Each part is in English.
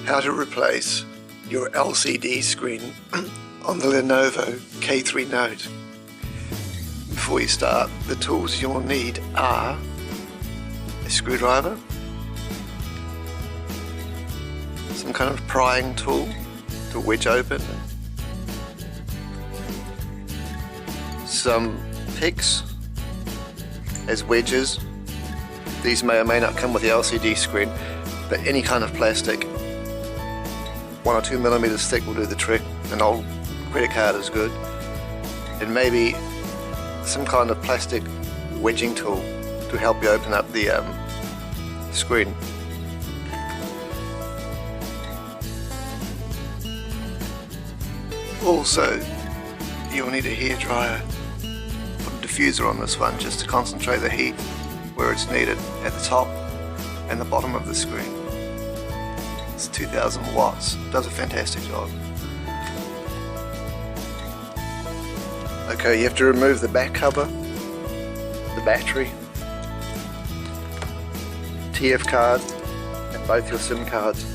How to replace your LCD screen on the Lenovo K3 Note. Before you start, the tools you'll need are a screwdriver, some kind of prying tool to wedge open, some picks as wedges. These may or may not come with the LCD screen, but any kind of plastic 1 or 2 millimeters thick will do the trick. An old credit card is good. And maybe some kind of plastic wedging tool to help you open up the screen. Also, you'll need a hairdryer. Put a diffuser on this one just to concentrate the heat where it's needed, at the top and the bottom of the screen. It's 2000 watts, does a fantastic job. Okay, you have to remove the back cover, the battery, TF card and both your SIM cards.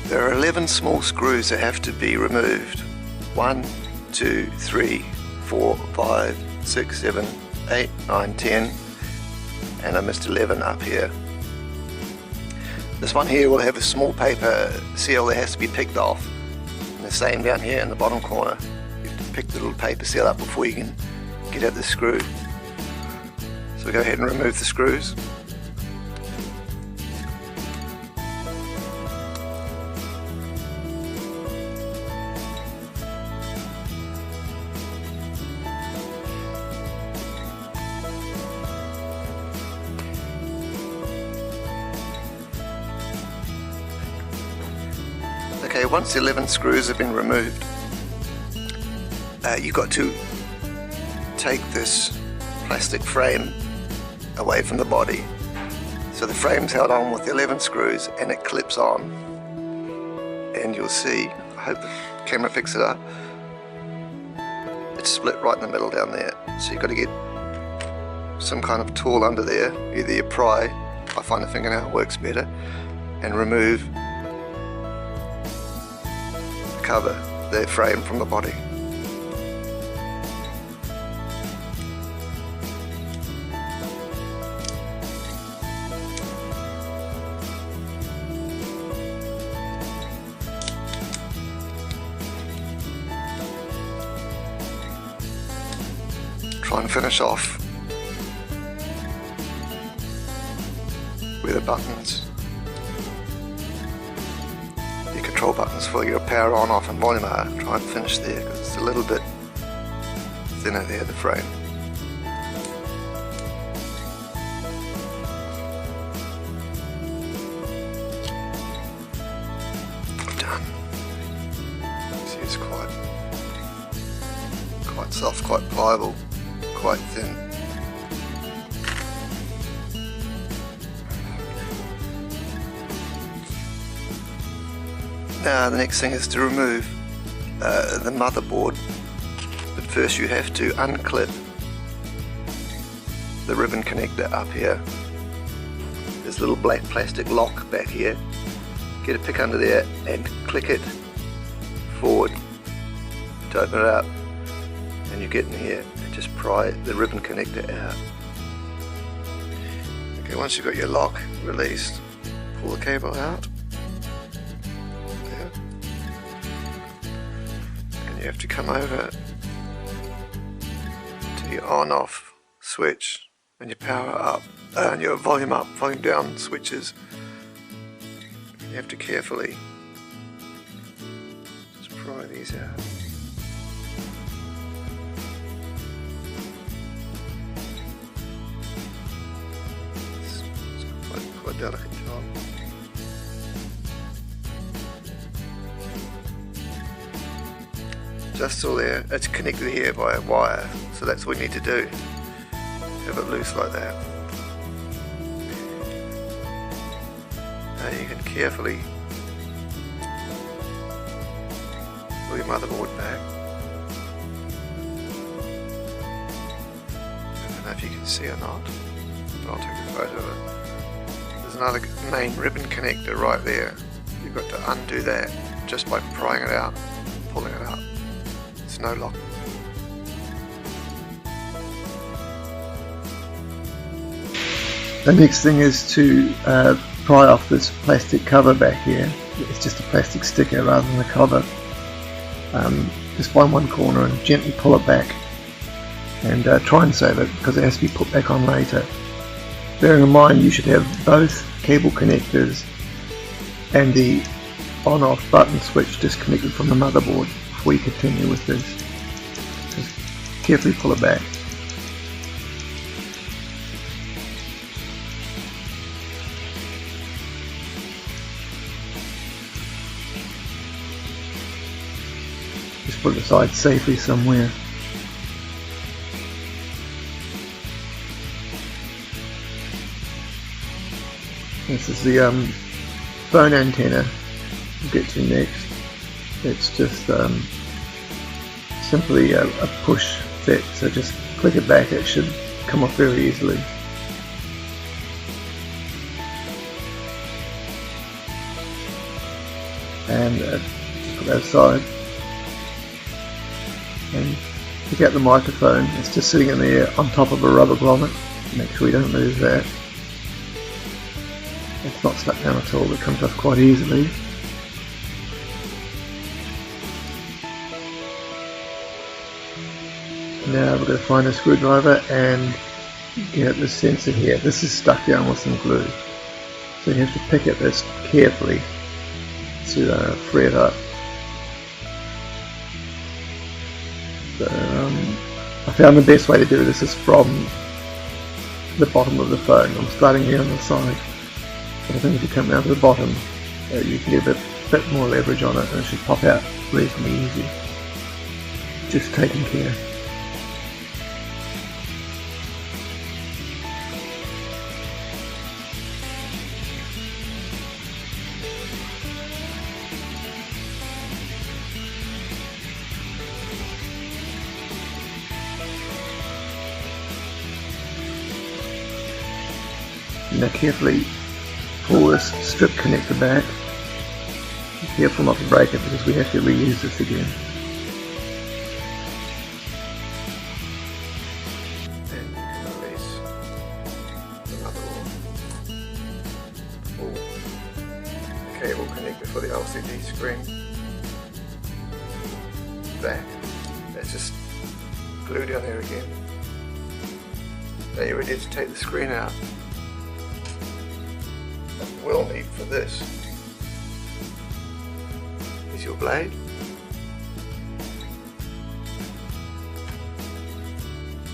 There are 11 small screws that have to be removed. 1, 2, 3, 4, 5, 6, 7, 8, 9, 10, and I missed 11 up here. This one here will have a small paper seal that has to be picked off, and the same down here in the bottom corner. You have to pick the little paper seal up before you can get at the screw. So we'll go ahead and remove the screws. Okay, once the 11 screws have been removed, you've got to take this plastic frame away from the body. So the frame's held on with the 11 screws and it clips on. And you'll see, I hope the camera picks it up, it's split right in the middle down there. So you've got to get some kind of tool under there, either you pry, I find a fingernail works better, and remove cover the frame from the body. Try and finish off with the buttons. Control buttons for your power on, off and volume are. Try and finish there because it's a little bit thinner there, the frame. Done. See, it's quite soft, quite pliable, quite thin. Now the next thing is to remove the motherboard, but first you have to unclip the ribbon connector up here. There's a little black plastic lock back here. Get a pick under there and click it forward to open it up, and you get in here and just pry the ribbon connector out. Okay, once you've got your lock released, pull the cable out. You have to come over to your on-off switch and your power up and your volume up, volume down switches. You have to carefully just pry these out. It's quite a delicate job. Just all there, it's connected here by a wire, so that's what we need to do. Have it loose like that. Now you can carefully pull your motherboard back. if you can see or not, but I'll take a photo of it. There's another main ribbon connector right there. You've got to undo that just by prying it out, pulling it out. It's no lock. The next thing is to pry off this plastic cover back here. It's just a plastic sticker rather than a cover. Just find one corner and gently pull it back, and try and save it because it has to be put back on later. Bearing in mind you should have both cable connectors and the on-off button switch disconnected from the motherboard before you continue with this. Just carefully pull it back. Just put it aside safely somewhere. This is the phone antenna we'll get to next. It's just simply a push fit, so just click it back, it should come off very easily. And just put that aside. And pick out the microphone. It's just sitting in there on top of a rubber grommet. Make sure you don't lose that. It's not stuck down at all, it comes off quite easily. Now we're going to find a screwdriver and get the sensor here. This is stuck down with some glue, so you have to pick at this carefully to free it up. So, I found the best way to do this is from the bottom of the phone. I'm starting here on the side, but I think if you come down to the bottom, you can get a bit more leverage on it and it should pop out reasonably easy. Just taking care. Now carefully pull this strip connector back. Be careful not to break it because we have to reuse this again. And you can release another one. The cable connector for the LCD screen back. That's just glue down there again. Now you're ready to take the screen out. What we'll need for this is your blade,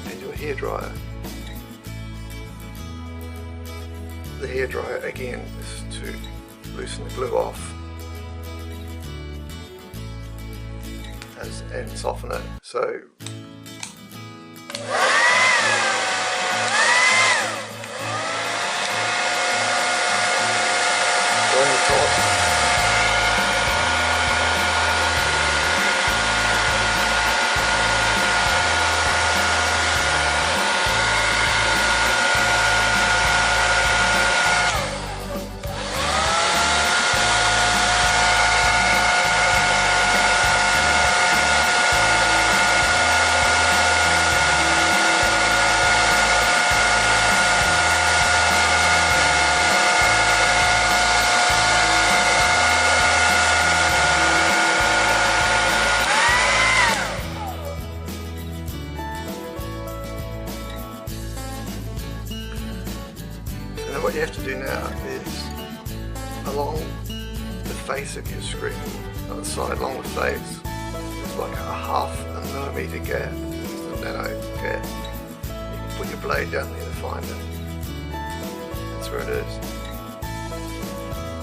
and your hairdryer. The hairdryer again is to loosen the glue off and soften it. So what you have to do now is along the face of your screen, on the side, along the face, there's like a 1/2 millimeter gap, just a nano gap. You can put your blade down there to find it. That's where it is.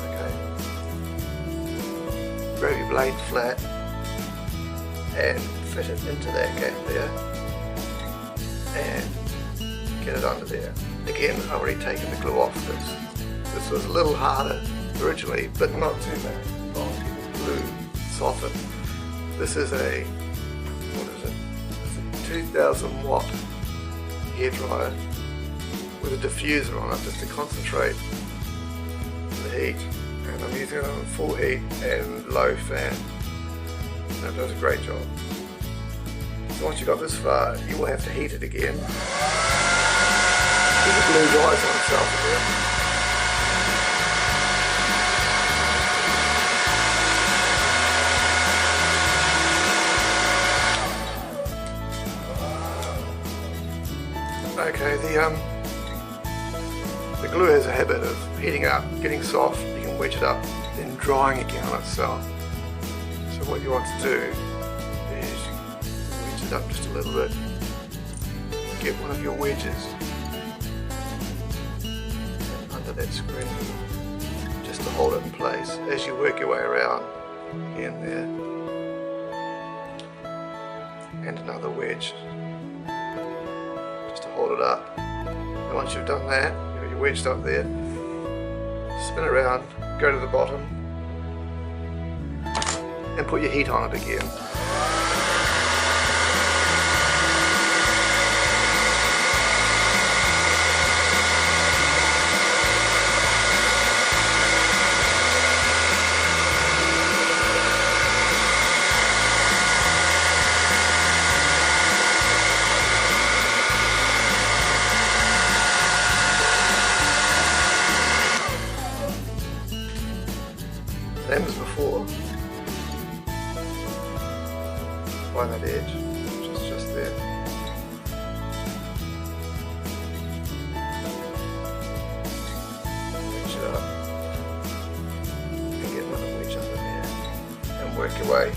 Okay. Grab your blade flat and fit it into that gap there, and get it under there. Again, I've already taken the glue off this. This was a little harder originally, but not too bad. I'll get the glue softened. This is a, what is it? It's a 2000 watt hairdryer with a diffuser on it just to concentrate the heat, and I'm using it on full heat and low fan, and it does a great job. So once you got this far, you will have to heat it again. Keep the glue rise on itself again. Okay, the glue has a habit of heating up, getting soft, you can wedge it up, then drying again on itself. So what you want to do is wedge it up just a little bit, get one of your wedges and under that screen just to hold it in place as you work your way around here and there, and another wedge to hold it up. And once you've done that, you're wedged up there, spin around, go to the bottom and put your heat on it again. Same as before. Find that edge, which is just there. Wedge it up and get another wedge under there and work your way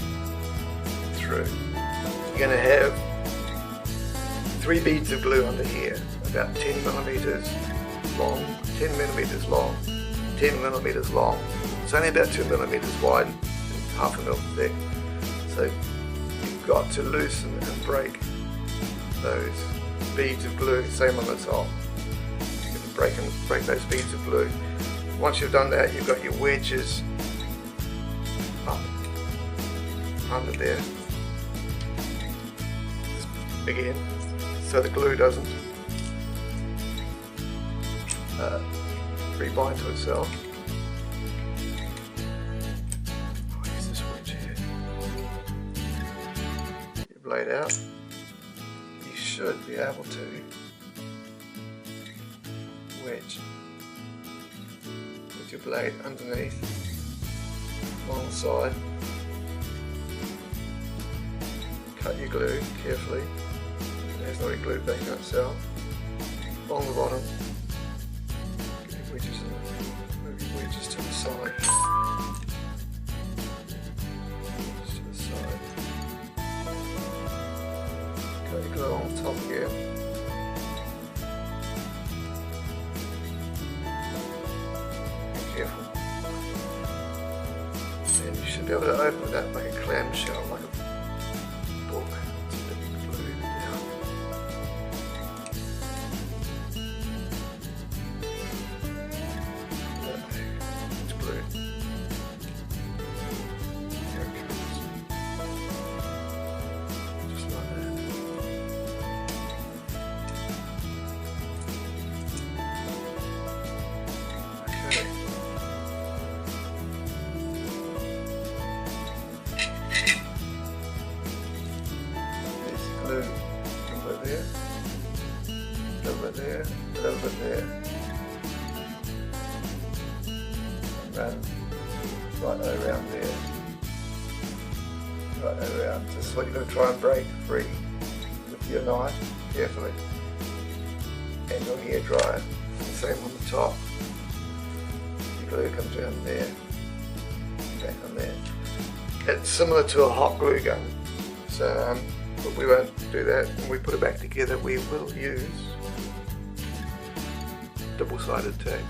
through. You're going to have 3 beads of glue under here, about 10 millimeters long, 10 millimeters long, 10 millimeters long. It's only about 2 millimeters wide and half a mil thick. So you've got to loosen and break those beads of glue, same on the top. You have to break those beads of glue. Once you've done that, you've got your wedges up under there again, so the glue doesn't rebind to itself. Blade out, you should be able to wedge with your blade underneath along the side. Cut your glue carefully, it has already glued back on itself. Along the bottom, get your wedges in, move your wedges to the side. Glue on top again. Be careful. And you should be able to open that like a clamshell, like a book. It's a bit glued down. It's glued. Here it comes. Just like that. Glue a little bit there, a little bit there, a little bit there, and run right around there, right around. This is what you're going to try and break free with your knife carefully, and your hair dryer. Same on the top. Your glue comes down there, back on there. It's similar to a hot glue gun, so but we won't do that. When we put it back together, we will use double-sided tape,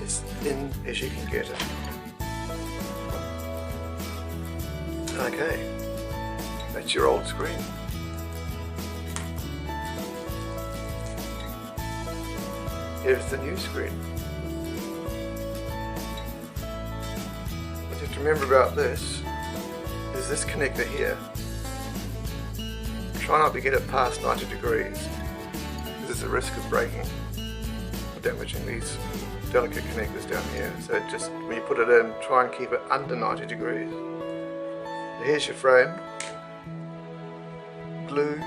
as thin as you can get it. Okay, that's your old screen. Here's the new screen. What you have to remember about this is this connector here. Try not to get it past 90 degrees. there's a risk of breaking or damaging these delicate connectors down here. So just when you put it in, try and keep it under 90 degrees. So here's your frame. Glue.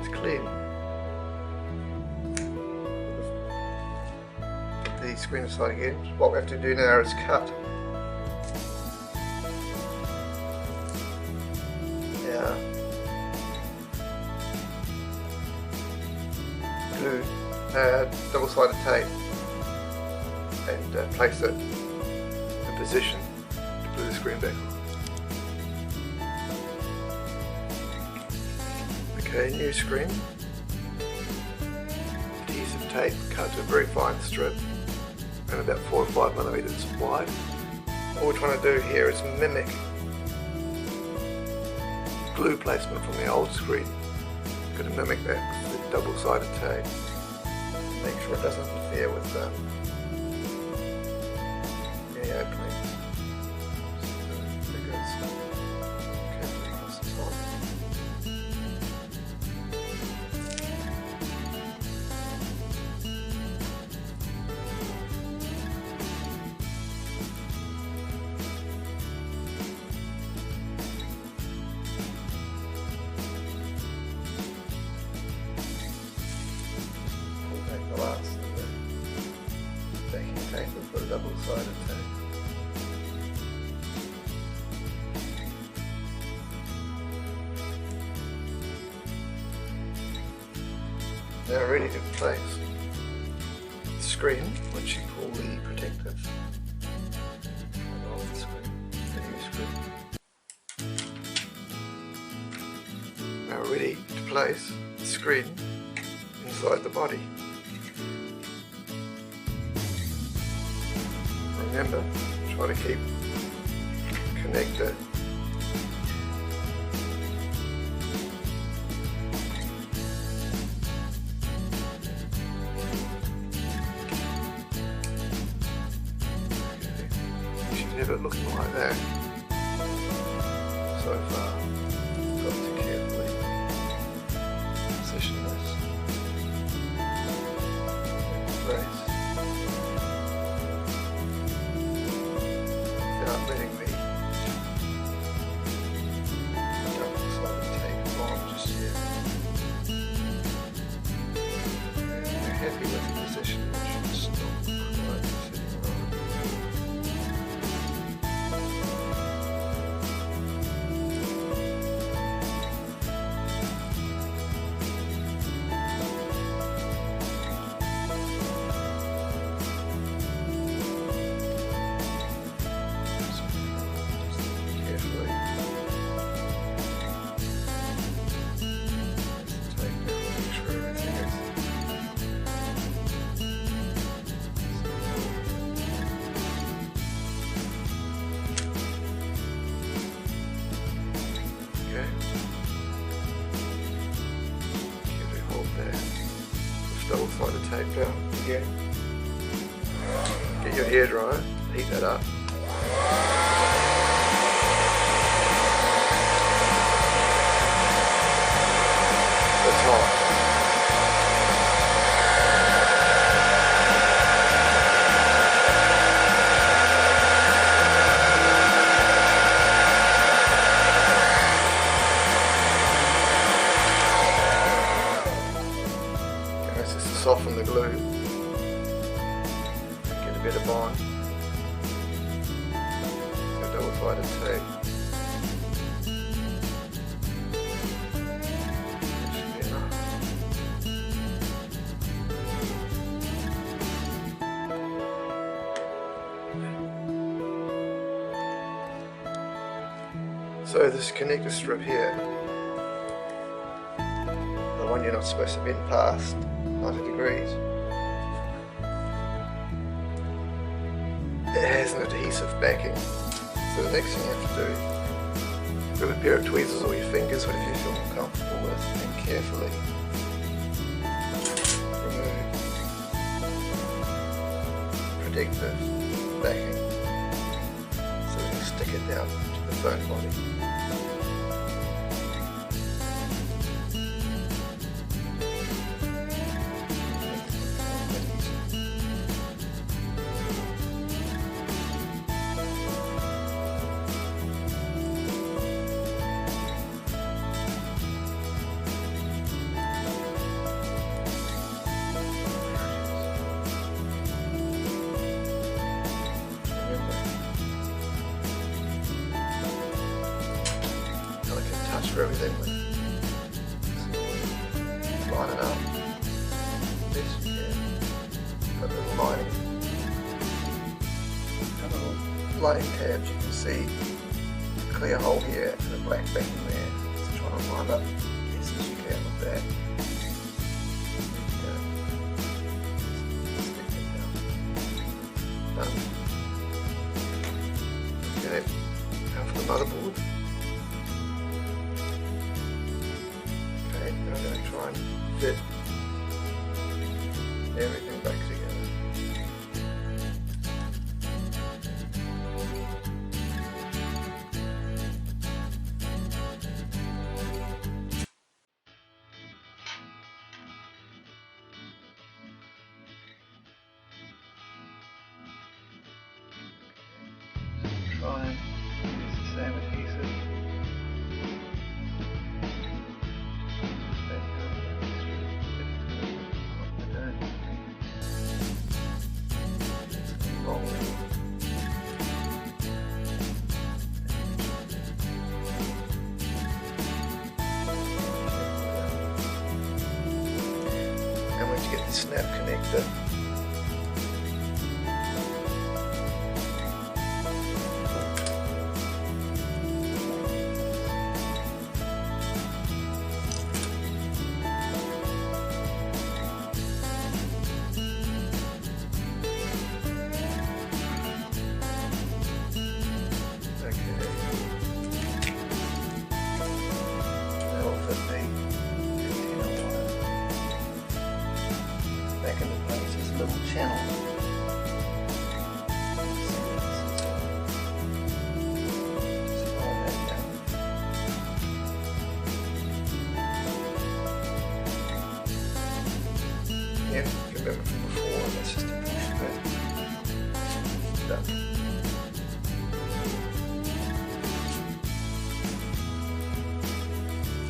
It's clean. Put the screen aside again. What we have to do now is cut. Glue double-sided tape and place it in position to glue the screen back on. Okay, new screen. Adhesive tape cut to a very fine strip and about 4 or 5 millimeters wide. What we're trying to do here is mimic glue placement from the old screen. We're going to mimic that with the double-sided tape. Make sure it doesn't interfere with any openings. Carefully across the top. Glass of the backing tape and put a double-sided tape. Now ready to place the screen, which you call the protective of the screen, the new screen. Now ready to place the screen inside the body. Remember, try to keep connected. You should have it looking like that. So far, I've got to carefully position this in place. Letting the double-sided tape on just yet. If you're happy with the position, it should stop quite sitting right. Double-sided tape down again. Get your hairdryer, heat that up. It's hot. Soften the glue, get a bit of bond, so double-sided tape. Should be enough. So this connector strip here, the one you're not supposed to bend past 90 degrees. It has an adhesive backing. So the next thing you have to do, grab a pair of tweezers or your fingers, whatever you feel more comfortable with, and carefully remove protective backing so we can stick it down to the phone body. for everything with. Line it up best you can. Put little lining, lining tabs. You can see a clear hole here and a black backing there. So try and line up as best you can with that. Done. Okay, now for the motherboard. Okay, now I'm going to try and fit everything back together. Try and use the same adhesive. And once you get the snap connector, back into place, this little channel. Yeah, if you remember from before, that's just a push bit. Done.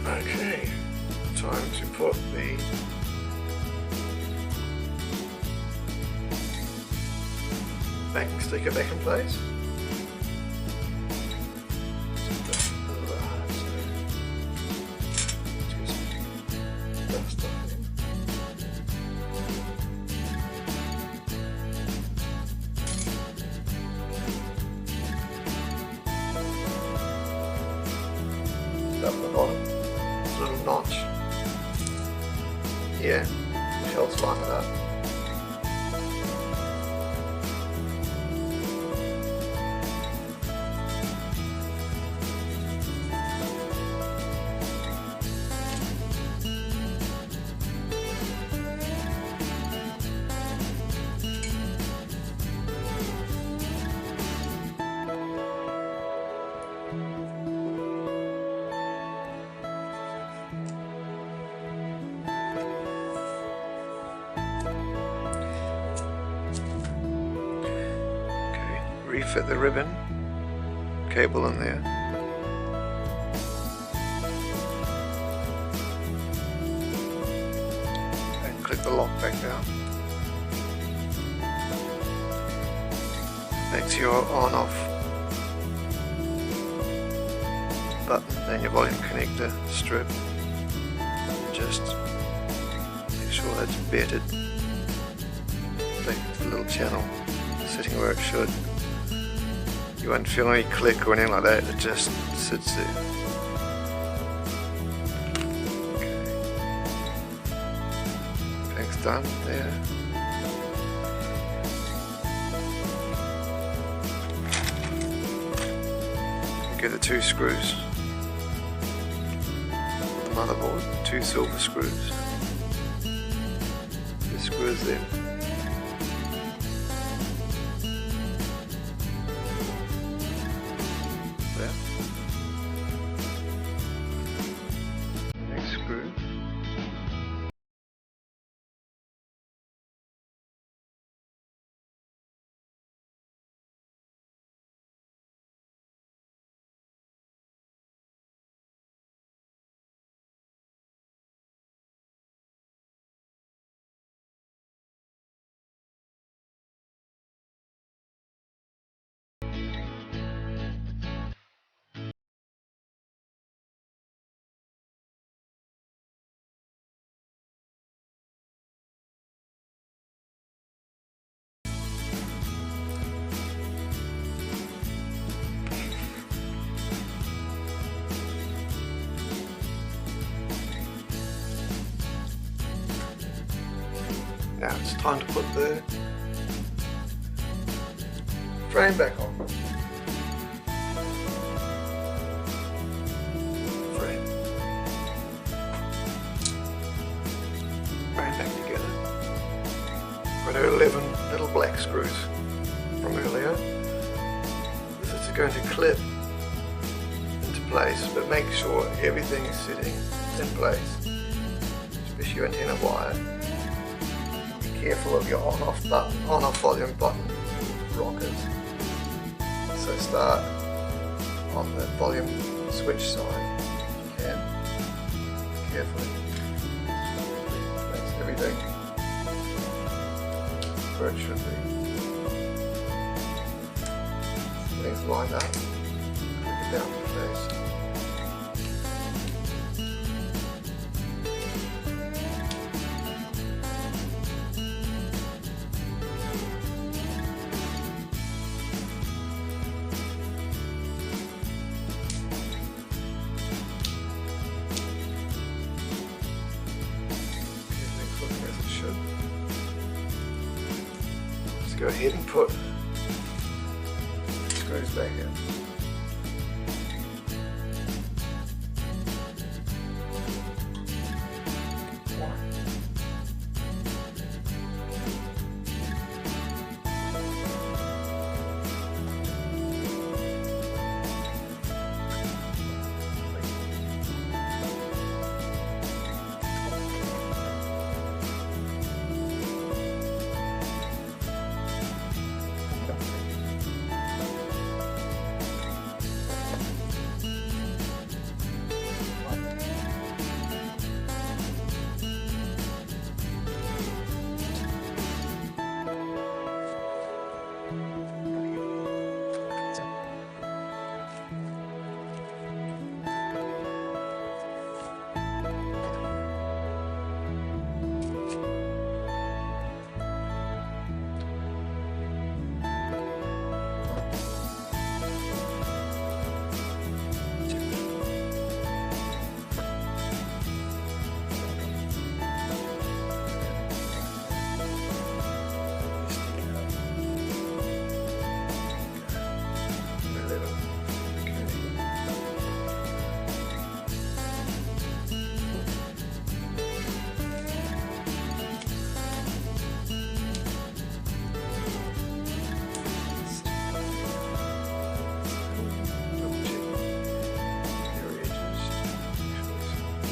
Okay, time to put the backing sticker back in place. Dust off it. Up the bottom, little notch. Yeah, shells line it up. Refit the ribbon cable in there. And click the lock back down. Back to your on off button and your volume connector strip. Just make sure that's bedded back into the little channel, sitting where it should. You won't feel any click or anything like that, it just sits there. Okay. Everything's done there. Get the two screws. The motherboard, two silver screws. The screws there. Now it's time to put the frame back on. Frame back together. Got our 11 little black screws from earlier. This is going to clip into place, but make sure everything is sitting in place, especially your antenna wire. Be careful of your on-off button, on-off volume button rockers. So start on the volume switch side if you can, carefully. Place everything where it should be. Everything's lined up. Click it down in place. Let's go ahead and put screws back in.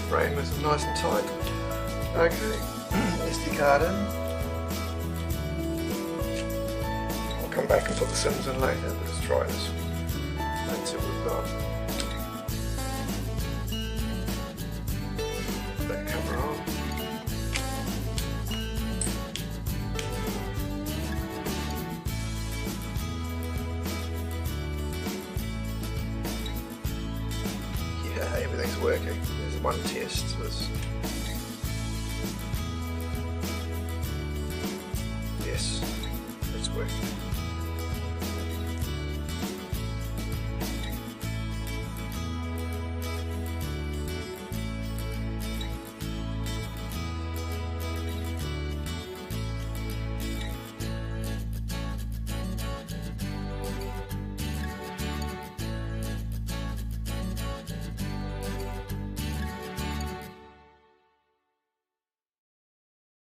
Frame is nice and tight. Okay, SD card in. I'll come back and put the sims in later, but let's try this. That's it, we've got that cover on. Yeah, everything's working. There's one test. Yes, it's working.